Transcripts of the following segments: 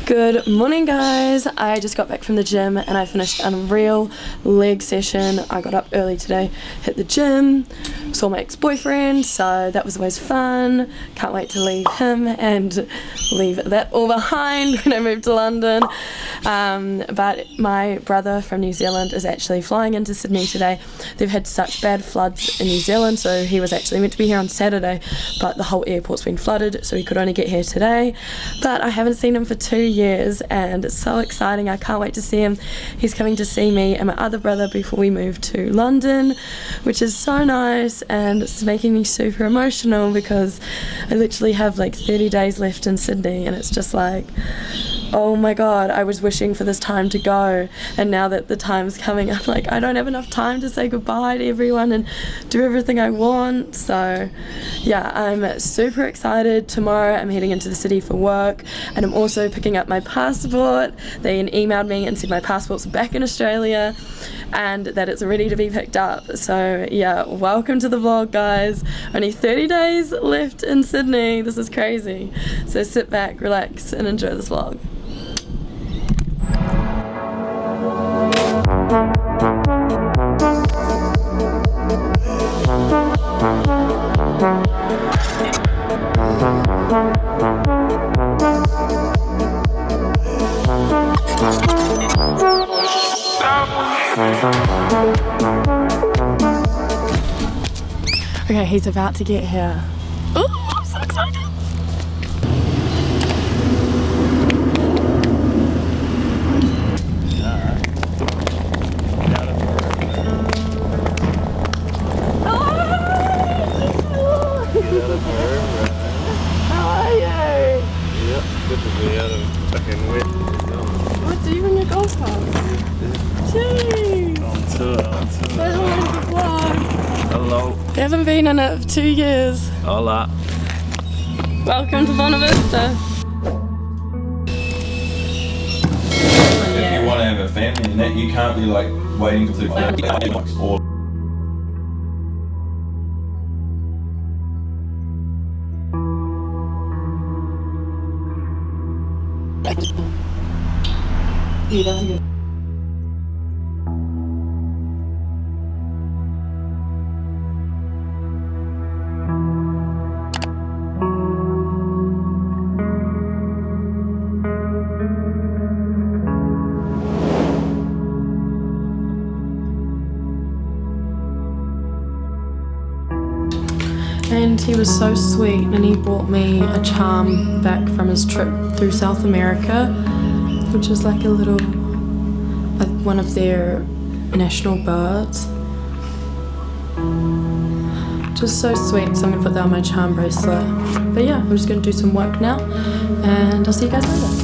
Good morning guys, I just got back from the gym and I finished an unreal leg session. I got up early today, hit the gym, saw my ex-boyfriend, so that was always fun. Can't wait to leave him and leave that all behind when I move to London. But my brother from New Zealand is actually flying into Sydney today. They've had such bad floods in New Zealand, so he was actually meant to be here on Saturday, but the whole airport's been flooded, so he could only get here today. But I haven't seen him for 2 years and it's so exciting. I can't wait to see him. He's coming to see me and my other brother before we move to London, which is so nice, and it's making me super emotional because I literally have like 30 days left in Sydney and it's just like, oh my god, I was wishing for this time to go, and now that the time's coming, I'm like, I don't have enough time to say goodbye to everyone and do everything I want. So yeah, I'm super excited. Tomorrow I'm heading into the city for work and I'm also picking up my passport. They emailed me and said my passport's back in Australia and that it's ready to be picked up. So yeah, welcome to the vlog guys. Only 30 days left in Sydney. This is crazy. So sit back, relax and enjoy this vlog. Okay, he's about to get here. Oh, I'm so excited! How are you? Yep, good to be out of fucking wet. What do you bring your golf clubs? Jeez! On tour. Say hello to the vlog. Hello. You haven't been in it for 2 years. Hola. Welcome to Bonavista. If you want to have a family and that, you can't be like waiting till or He doesn't get. And he was so sweet and he brought me a charm back from his trip through South America, which is like a little, one of their national birds. Just so sweet, so I'm gonna put that on my charm bracelet. But yeah, I'm just gonna do some work now and I'll see you guys later.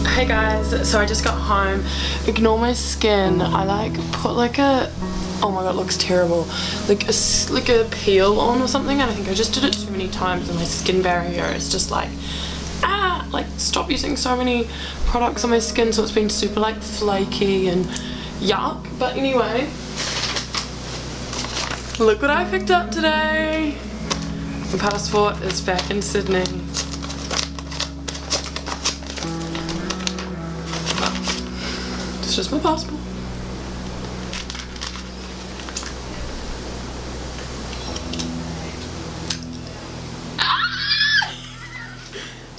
Hey guys, so I just got home. Ignore my skin. I like put like a, oh my god, it looks terrible, like a peel on or something, and I think I just did it too many times and my skin barrier is just like, like stop using so many products on my skin, so it's been super like flaky and yuck. But anyway, look what I picked up today. My passport is back in Sydney. It's just my passport.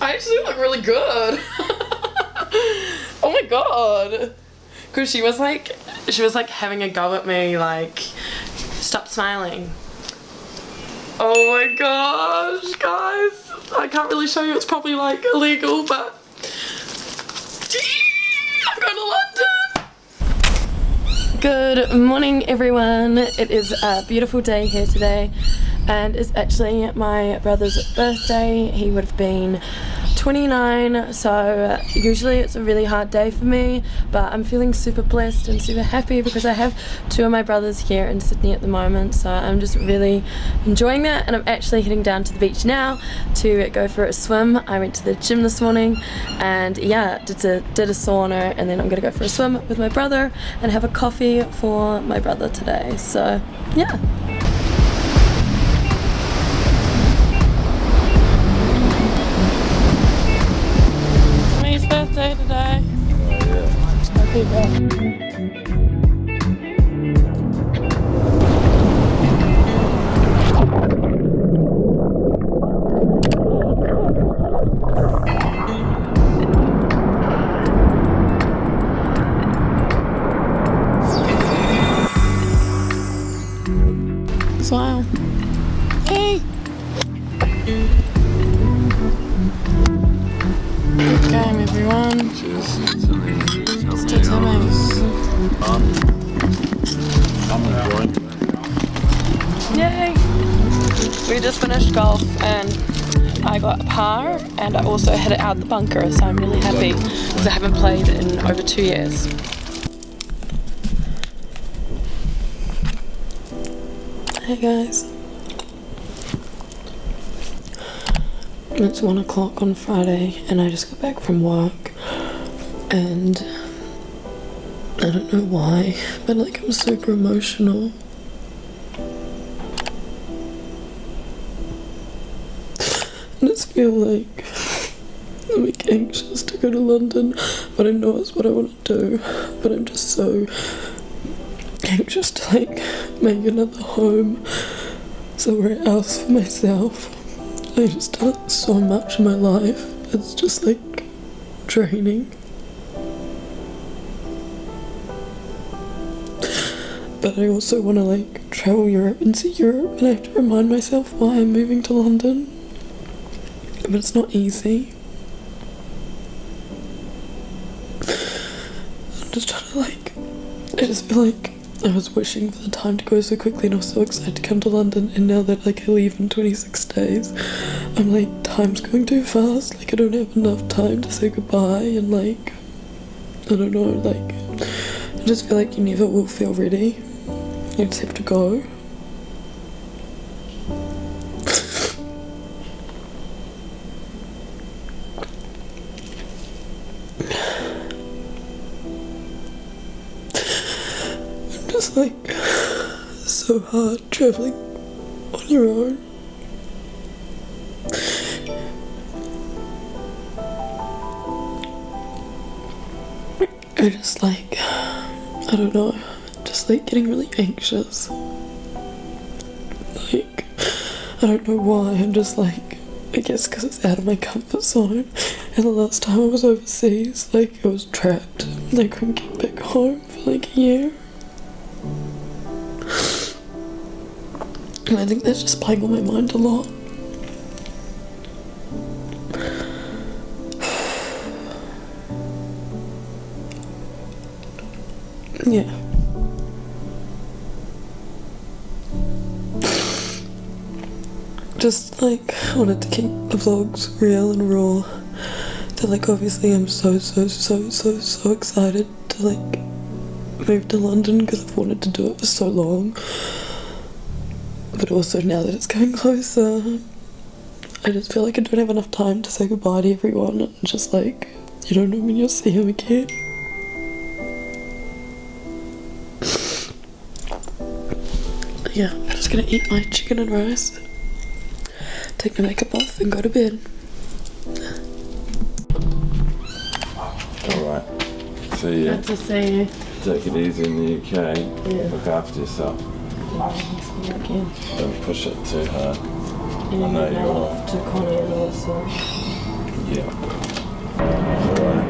I actually look really good. Oh my god. Cause she was like having a go at me, like, stop smiling. Oh my gosh, guys. I can't really show you, it's probably like illegal, but London! Good morning everyone. It is a beautiful day here today and it's actually my brother's birthday. He would have been 29, so usually it's a really hard day for me, but I'm feeling super blessed and super happy because I have two of my brothers here in Sydney at the moment, so I'm just really enjoying that. And I'm actually heading down to the beach now to go for a swim. I went to the gym this morning and yeah, did a sauna, and then I'm gonna go for a swim with my brother and have a coffee for my brother today, so yeah. Birthday today. Oh yeah. Happy birthday. Smile. Hey. Good game, everyone. Cheers to me. To Timmy. I'm enjoying it. Yay! We just finished golf and I got a par and I also hit it out the bunker, so I'm really happy because I haven't played in over 2 years. Hey guys. It's 1 o'clock on Friday and I just got back from work and I don't know why, but like I'm super emotional. I just feel like I'm like anxious to go to London, but I know it's what I want to do, but I'm just so anxious to like make another home somewhere else for myself. I just done so much in my life, it's just like draining. But I also want to like travel Europe and see Europe, and I have to remind myself why I'm moving to London. But it's not easy. I'm just trying to like, I just feel like I was wishing for the time to go so quickly and I was so excited to come to London, and now that like I leave in 26 days, I'm like, time's going too fast, like I don't have enough time to say goodbye, and like, I don't know, like, I just feel like you never will feel ready, you just have to go. Just like so hard traveling on your own. I just like, I don't know, just like getting really anxious. Like, I don't know why, I'm just like, I guess because it's out of my comfort zone. And the last time I was overseas, like I was trapped and I couldn't get back home for like a year. And I think that's just playing on my mind a lot. Yeah. Just like, I wanted to keep the vlogs real and raw. So like obviously I'm so excited to like move to London because I've wanted to do it for so long. But also now that it's coming closer, I just feel like I don't have enough time to say goodbye to everyone, and just like, you don't know when you'll see him again. Yeah, I'm just gonna eat my chicken and rice, take my makeup off and go to bed. Alright. See ya. Good to see you. Take it easy in the UK. Yeah. Look after yourself. See you again. Don't push it too hard. And I know you are. off to Connie and also. Yeah. Alright.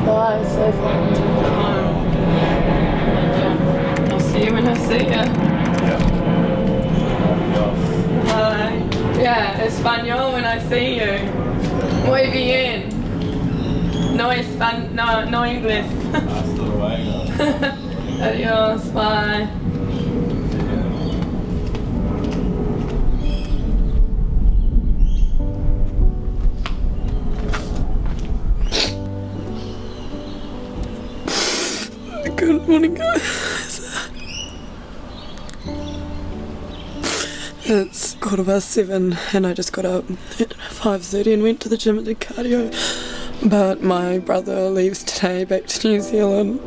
Bye, safe home. I'll see you when I see you. Yeah. Bye. Yeah, español when I see you. Muy bien. No inglés. Hasta luego. Adios, bye. Good morning, guys. It's 7:15 and I just got up at 5:30 and went to the gym and did cardio. But my brother leaves today back to New Zealand.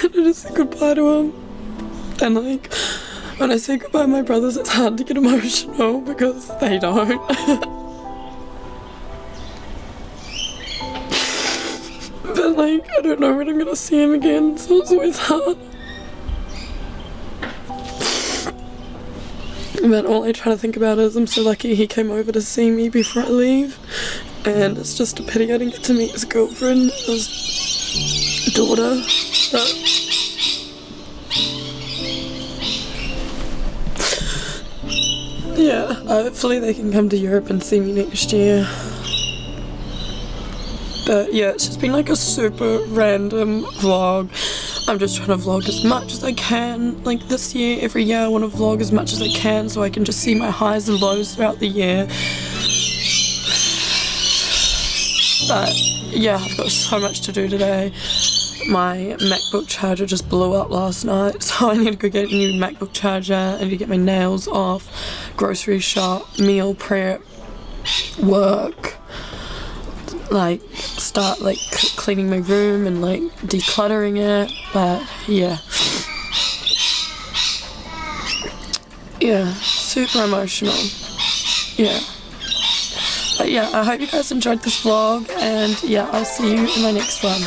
And I just said goodbye to him. And like, when I say goodbye to my brothers, it's hard to get emotional because they don't. But like, I don't know when I'm gonna see him again, so it's always hard. But all I try to think about is I'm so lucky he came over to see me before I leave. And it's just a pity I didn't get to meet his girlfriend, his daughter. But yeah, hopefully they can come to Europe and see me next year. But yeah, it's just been like a super random vlog. I'm just trying to vlog as much as I can. Like this year, every year I want to vlog as much as I can so I can just see my highs and lows throughout the year. But yeah, I've got so much to do today. My MacBook charger just blew up last night, so I need to go get a new MacBook charger. I need to get my nails off, grocery shop, meal prep, work, like start like cleaning my room and like decluttering it. But yeah, super emotional. Yeah. But yeah, I hope you guys enjoyed this vlog, and yeah, I'll see you in my next one.